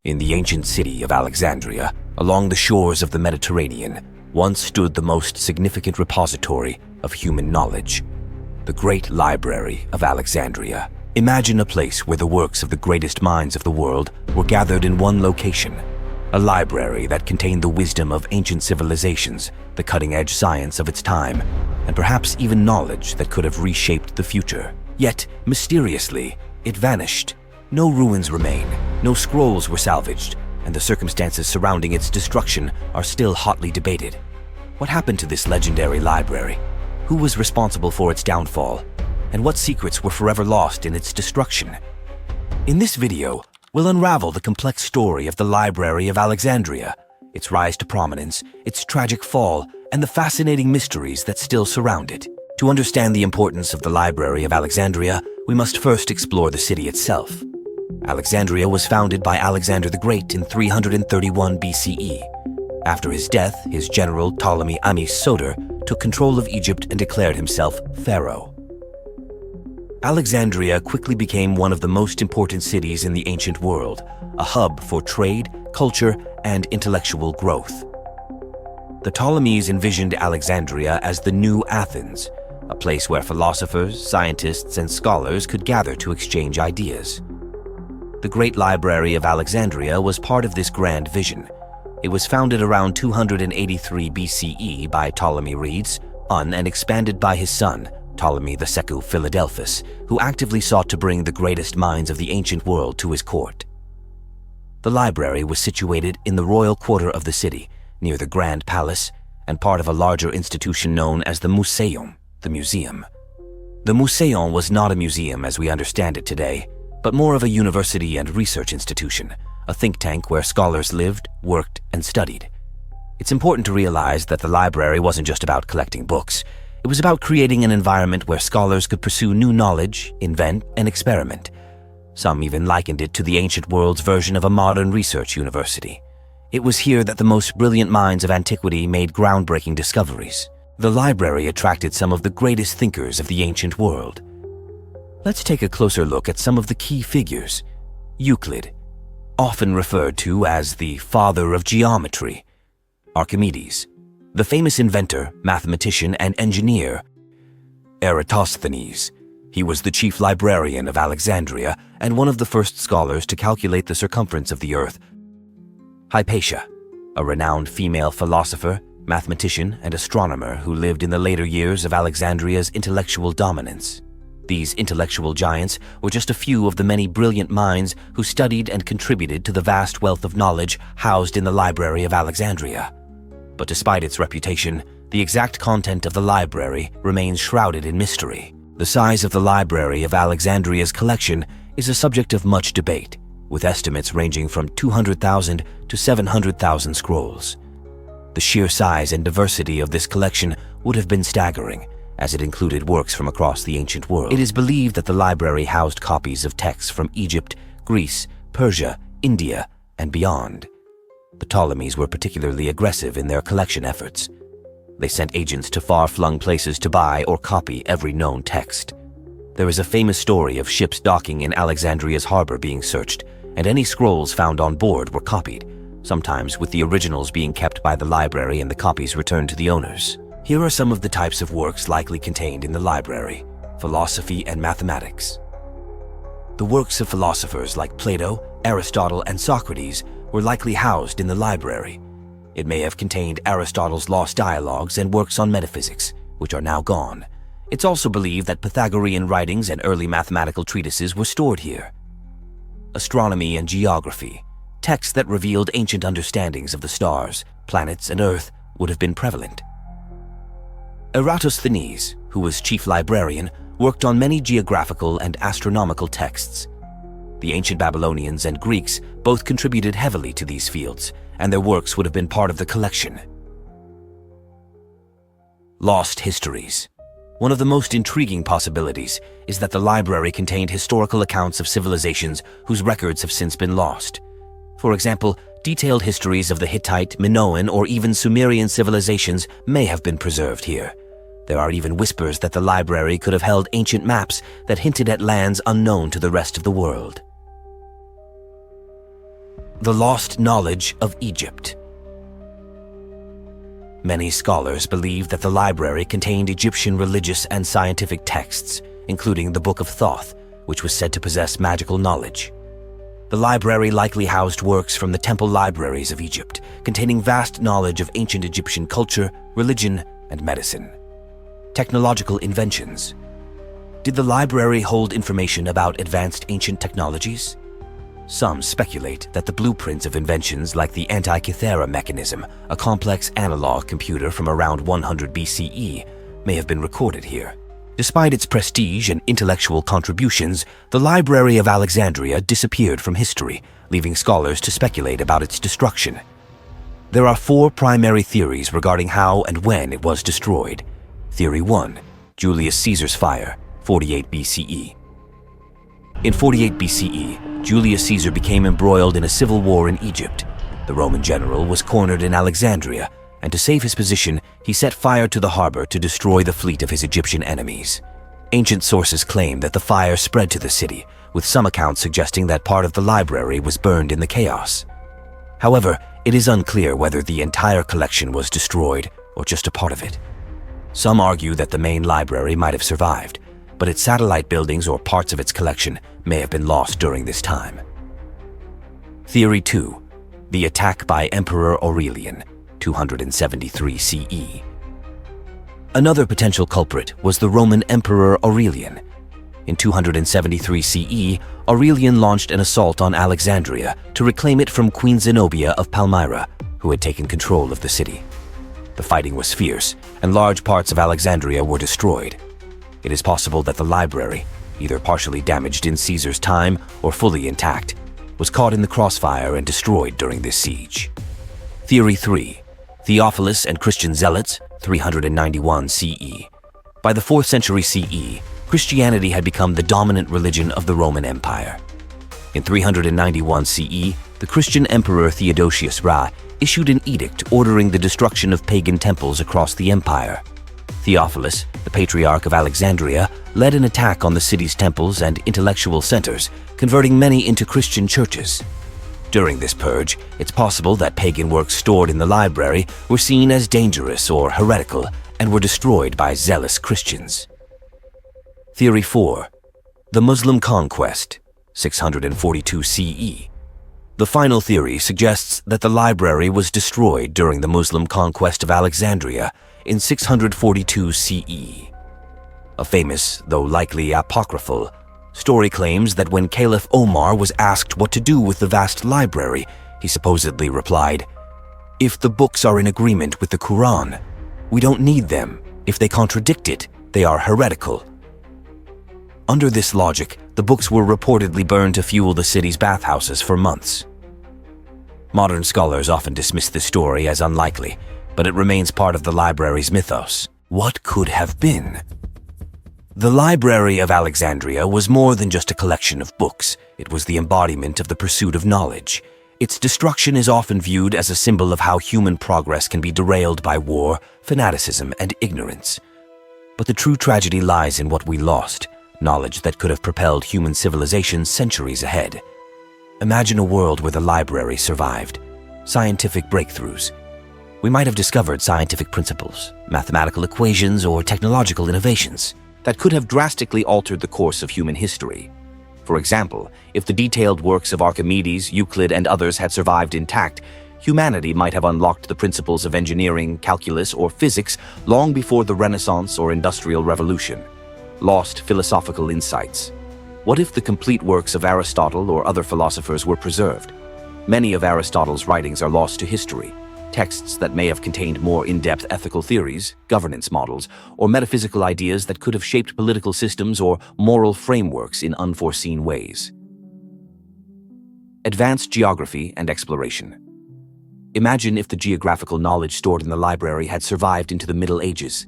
In the ancient city of Alexandria, along the shores of the Mediterranean, once stood the most significant repository of human knowledge, the Great Library of Alexandria. Imagine a place where the works of the greatest minds of the world were gathered in one location, a library that contained the wisdom of ancient civilizations, the cutting-edge science of its time, and perhaps even knowledge that could have reshaped the future. Yet, mysteriously, it vanished. No ruins remain, no scrolls were salvaged, and the circumstances surrounding its destruction are still hotly debated. What happened to this legendary library? Who was responsible for its downfall? And what secrets were forever lost in its destruction? In this video, we'll unravel the complex story of the Library of Alexandria, its rise to prominence, its tragic fall, and the fascinating mysteries that still surround it. To understand the importance of the Library of Alexandria, we must first explore the city itself. Alexandria was founded by Alexander the Great in 331 BCE. After his death, his general Ptolemy Soter took control of Egypt and declared himself pharaoh. Alexandria quickly became one of the most important cities in the ancient world, a hub for trade, culture, and intellectual growth. The Ptolemies envisioned Alexandria as the new Athens, a place where philosophers, scientists, and scholars could gather to exchange ideas. The Great Library of Alexandria was part of this grand vision. It was founded around 283 BCE by Ptolemy Redes, and expanded by his son, Ptolemy II Philadelphus, who actively sought to bring the greatest minds of the ancient world to his court. The library was situated in the royal quarter of the city, near the Grand Palace, and part of a larger institution known as the Museum, the museum. The Museum was not a museum as we understand it today, but more of a university and research institution, a think tank where scholars lived, worked, and studied. It's important to realize that the library wasn't just about collecting books. It was about creating an environment where scholars could pursue new knowledge, invent, and experiment. Some even likened it to the ancient world's version of a modern research university. It was here that the most brilliant minds of antiquity made groundbreaking discoveries. The library attracted some of the greatest thinkers of the ancient world. Let's take a closer look at some of the key figures. Euclid, often referred to as the father of geometry. Archimedes, the famous inventor, mathematician, and engineer. Eratosthenes, he was the chief librarian of Alexandria and one of the first scholars to calculate the circumference of the earth. Hypatia, a renowned female philosopher, mathematician, and astronomer who lived in the later years of Alexandria's intellectual dominance. These intellectual giants were just a few of the many brilliant minds who studied and contributed to the vast wealth of knowledge housed in the Library of Alexandria. But despite its reputation, the exact content of the library remains shrouded in mystery. The size of the Library of Alexandria's collection is a subject of much debate, with estimates ranging from 200,000 to 700,000 scrolls. The sheer size and diversity of this collection would have been staggering, as it included works from across the ancient world. It is believed that the library housed copies of texts from Egypt, Greece, Persia, India, and beyond. The Ptolemies were particularly aggressive in their collection efforts. They sent agents to far-flung places to buy or copy every known text. There is a famous story of ships docking in Alexandria's harbor being searched, and any scrolls found on board were copied, sometimes with the originals being kept by the library and the copies returned to the owners. Here are some of the types of works likely contained in the library: philosophy and mathematics. The works of philosophers like Plato, Aristotle, and Socrates were likely housed in the library. It may have contained Aristotle's lost dialogues and works on metaphysics, which are now gone. It's also believed that Pythagorean writings and early mathematical treatises were stored here. Astronomy and geography, texts that revealed ancient understandings of the stars, planets, and Earth, would have been prevalent. Eratosthenes, who was chief librarian, worked on many geographical and astronomical texts. The ancient Babylonians and Greeks both contributed heavily to these fields, and their works would have been part of the collection. Lost histories. One of the most intriguing possibilities is that the library contained historical accounts of civilizations whose records have since been lost. For example, detailed histories of the Hittite, Minoan, or even Sumerian civilizations may have been preserved here. There are even whispers that the library could have held ancient maps that hinted at lands unknown to the rest of the world. The lost knowledge of Egypt. Many scholars believe that the library contained Egyptian religious and scientific texts, including the Book of Thoth, which was said to possess magical knowledge. The library likely housed works from the temple libraries of Egypt, containing vast knowledge of ancient Egyptian culture, religion, and medicine. Technological inventions. Did the library hold information about advanced ancient technologies? Some speculate that the blueprints of inventions like the Antikythera mechanism, a complex analog computer from around 100 BCE, may have been recorded here. Despite its prestige and intellectual contributions, the Library of Alexandria disappeared from history, leaving scholars to speculate about its destruction. There are 4 primary theories regarding how and when it was destroyed. Theory 1, Julius Caesar's fire, 48 BCE. In 48 BCE, Julius Caesar became embroiled in a civil war in Egypt. The Roman general was cornered in Alexandria, and to save his position, he set fire to the harbor to destroy the fleet of his Egyptian enemies. Ancient sources claim that the fire spread to the city, with some accounts suggesting that part of the library was burned in the chaos. However, it is unclear whether the entire collection was destroyed or just a part of it. Some argue that the main library might have survived, but its satellite buildings or parts of its collection may have been lost during this time. Theory 2. The attack by Emperor Aurelian, 273 CE. Another potential culprit was the Roman Emperor Aurelian. In 273 CE, Aurelian launched an assault on Alexandria to reclaim it from Queen Zenobia of Palmyra, who had taken control of the city. The fighting was fierce, and large parts of Alexandria were destroyed. It is possible that the library, either partially damaged in Caesar's time or fully intact, was caught in the crossfire and destroyed during this siege. Theory 3. Theophilus and Christian zealots, 391 CE. By the 4th century CE, Christianity had become the dominant religion of the Roman Empire. In 391 CE, the Christian emperor Theodosius Ra issued an edict ordering the destruction of pagan temples across the empire. Theophilus, the Patriarch of Alexandria, led an attack on the city's temples and intellectual centers, converting many into Christian churches. During this purge, it's possible that pagan works stored in the library were seen as dangerous or heretical and were destroyed by zealous Christians. Theory 4. The Muslim Conquest, 642 CE. The final theory suggests that the library was destroyed during the Muslim conquest of Alexandria in 642 CE. A famous, though likely apocryphal, story claims that when Caliph Omar was asked what to do with the vast library, he supposedly replied, "If the books are in agreement with the Quran, we don't need them. If they contradict it, they are heretical." Under this logic, the books were reportedly burned to fuel the city's bathhouses for months. Modern scholars often dismiss this story as unlikely, but it remains part of the library's mythos. What could have been? The Library of Alexandria was more than just a collection of books. It was the embodiment of the pursuit of knowledge. Its destruction is often viewed as a symbol of how human progress can be derailed by war, fanaticism, and ignorance. But the true tragedy lies in what we lost, knowledge that could have propelled human civilization centuries ahead. Imagine a world where the library survived. Scientific breakthroughs. We might have discovered scientific principles, mathematical equations, or technological innovations that could have drastically altered the course of human history. For example, if the detailed works of Archimedes, Euclid, and others had survived intact, humanity might have unlocked the principles of engineering, calculus, or physics long before the Renaissance or Industrial Revolution. Lost philosophical insights. What if the complete works of Aristotle or other philosophers were preserved? Many of Aristotle's writings are lost to history. Texts that may have contained more in-depth ethical theories, governance models, or metaphysical ideas that could have shaped political systems or moral frameworks in unforeseen ways. Advanced geography and exploration. Imagine if the geographical knowledge stored in the library had survived into the Middle Ages.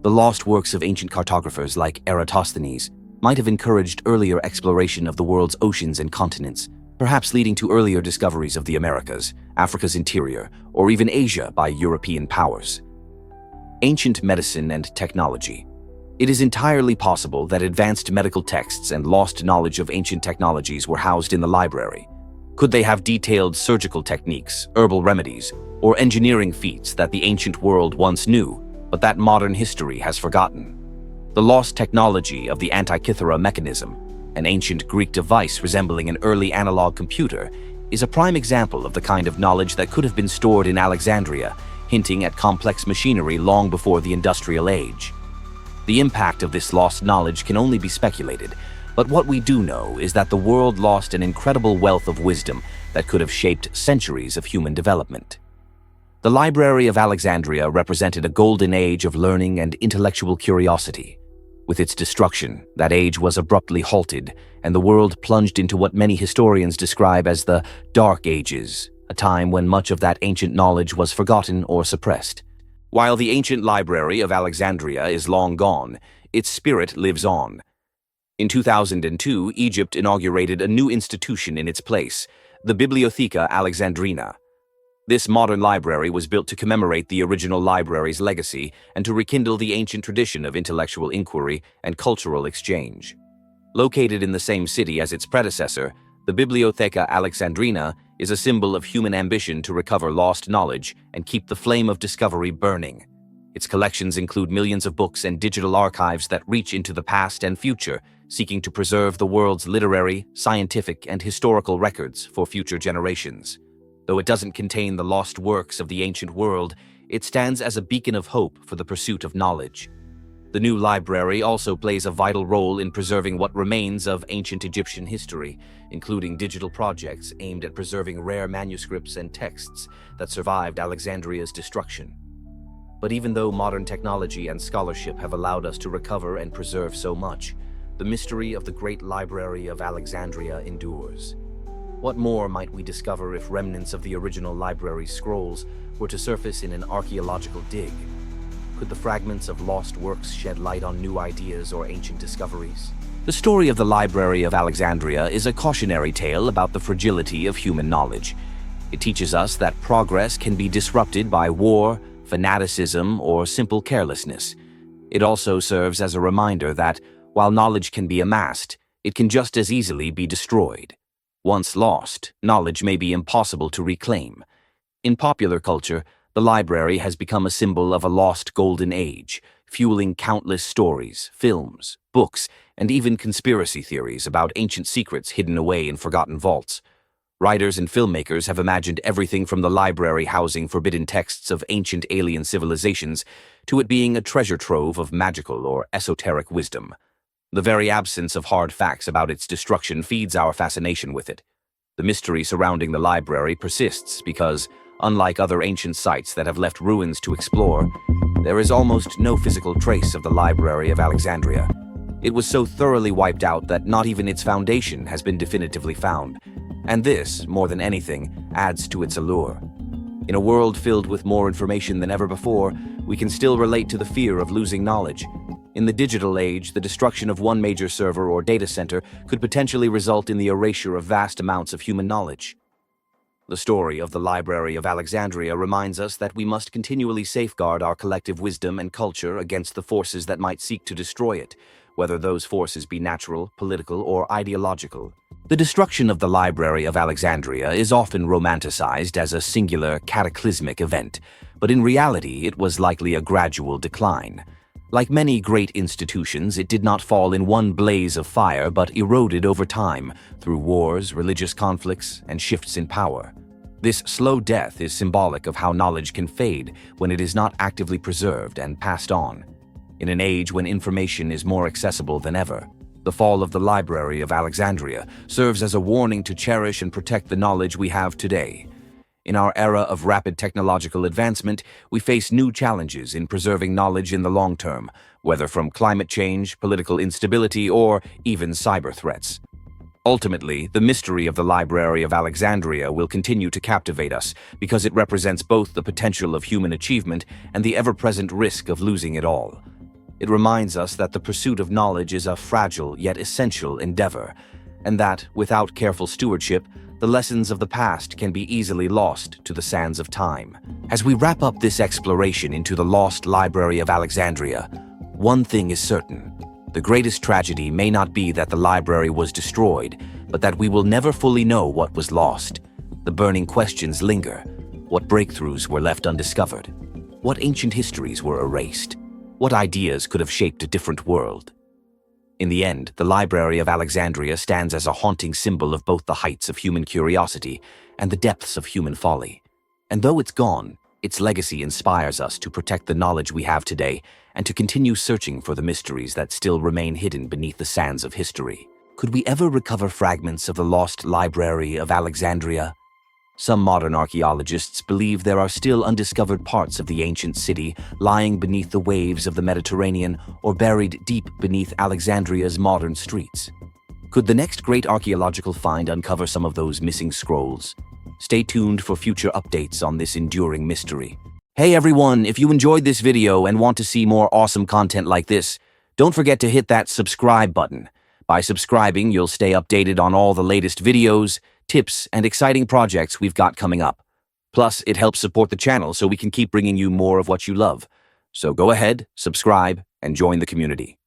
The lost works of ancient cartographers like Eratosthenes might have encouraged earlier exploration of the world's oceans and continents, perhaps leading to earlier discoveries of the Americas, Africa's interior, or even Asia by European powers. Ancient medicine and technology. It is entirely possible that advanced medical texts and lost knowledge of ancient technologies were housed in the library. Could they have detailed surgical techniques, herbal remedies, or engineering feats that the ancient world once knew, but that modern history has forgotten? The lost technology of the Antikythera mechanism, an ancient Greek device resembling an early analog computer, is a prime example of the kind of knowledge that could have been stored in Alexandria, hinting at complex machinery long before the industrial age. The impact of this lost knowledge can only be speculated, but what we do know is that the world lost an incredible wealth of wisdom that could have shaped centuries of human development. The Library of Alexandria represented a golden age of learning and intellectual curiosity. With its destruction, that age was abruptly halted, and the world plunged into what many historians describe as the Dark Ages, a time when much of that ancient knowledge was forgotten or suppressed. While the ancient Library of Alexandria is long gone, its spirit lives on. In 2002, Egypt inaugurated a new institution in its place, the Bibliotheca Alexandrina. This modern library was built to commemorate the original library's legacy and to rekindle the ancient tradition of intellectual inquiry and cultural exchange. Located in the same city as its predecessor, the Bibliotheca Alexandrina is a symbol of human ambition to recover lost knowledge and keep the flame of discovery burning. Its collections include millions of books and digital archives that reach into the past and future, seeking to preserve the world's literary, scientific, and historical records for future generations. Though it doesn't contain the lost works of the ancient world, it stands as a beacon of hope for the pursuit of knowledge. The new library also plays a vital role in preserving what remains of ancient Egyptian history, including digital projects aimed at preserving rare manuscripts and texts that survived Alexandria's destruction. But even though modern technology and scholarship have allowed us to recover and preserve so much, the mystery of the Great Library of Alexandria endures. What more might we discover if remnants of the original library's scrolls were to surface in an archaeological dig? Could the fragments of lost works shed light on new ideas or ancient discoveries? The story of the Library of Alexandria is a cautionary tale about the fragility of human knowledge. It teaches us that progress can be disrupted by war, fanaticism, or simple carelessness. It also serves as a reminder that, while knowledge can be amassed, it can just as easily be destroyed. Once lost, knowledge may be impossible to reclaim. In popular culture, the library has become a symbol of a lost golden age, fueling countless stories, films, books, and even conspiracy theories about ancient secrets hidden away in forgotten vaults. Writers and filmmakers have imagined everything from the library housing forbidden texts of ancient alien civilizations to it being a treasure trove of magical or esoteric wisdom. The very absence of hard facts about its destruction feeds our fascination with it. The mystery surrounding the library persists because, unlike other ancient sites that have left ruins to explore, there is almost no physical trace of the Library of Alexandria. It was so thoroughly wiped out that not even its foundation has been definitively found. And this, more than anything, adds to its allure. In a world filled with more information than ever before, we can still relate to the fear of losing knowledge. In the digital age, the destruction of one major server or data center could potentially result in the erasure of vast amounts of human knowledge. The story of the Library of Alexandria reminds us that we must continually safeguard our collective wisdom and culture against the forces that might seek to destroy it, whether those forces be natural, political, or ideological. The destruction of the Library of Alexandria is often romanticized as a singular, cataclysmic event, but in reality it was likely a gradual decline. Like many great institutions, it did not fall in one blaze of fire but eroded over time through wars, religious conflicts, and shifts in power. This slow death is symbolic of how knowledge can fade when it is not actively preserved and passed on. In an age when information is more accessible than ever, the fall of the Library of Alexandria serves as a warning to cherish and protect the knowledge we have today. In our era of rapid technological advancement, we face new challenges in preserving knowledge in the long term, whether from climate change, political instability, or even cyber threats. Ultimately, the mystery of the Library of Alexandria will continue to captivate us because it represents both the potential of human achievement and the ever-present risk of losing it all. It reminds us that the pursuit of knowledge is a fragile yet essential endeavor, and that, without careful stewardship, the lessons of the past can be easily lost to the sands of time. As we wrap up this exploration into the lost Library of Alexandria, one thing is certain. The greatest tragedy may not be that the library was destroyed, but that we will never fully know what was lost. The burning questions linger. What breakthroughs were left undiscovered? What ancient histories were erased? What ideas could have shaped a different world? In the end, the Library of Alexandria stands as a haunting symbol of both the heights of human curiosity and the depths of human folly. And though it's gone, its legacy inspires us to protect the knowledge we have today and to continue searching for the mysteries that still remain hidden beneath the sands of history. Could we ever recover fragments of the lost Library of Alexandria? Some modern archaeologists believe there are still undiscovered parts of the ancient city lying beneath the waves of the Mediterranean or buried deep beneath Alexandria's modern streets. Could the next great archaeological find uncover some of those missing scrolls? Stay tuned for future updates on this enduring mystery. Hey everyone, if you enjoyed this video and want to see more awesome content like this, don't forget to hit that subscribe button. By subscribing, you'll stay updated on all the latest videos, tips, and exciting projects we've got coming up. Plus, it helps support the channel so we can keep bringing you more of what you love. So go ahead, subscribe, and join the community.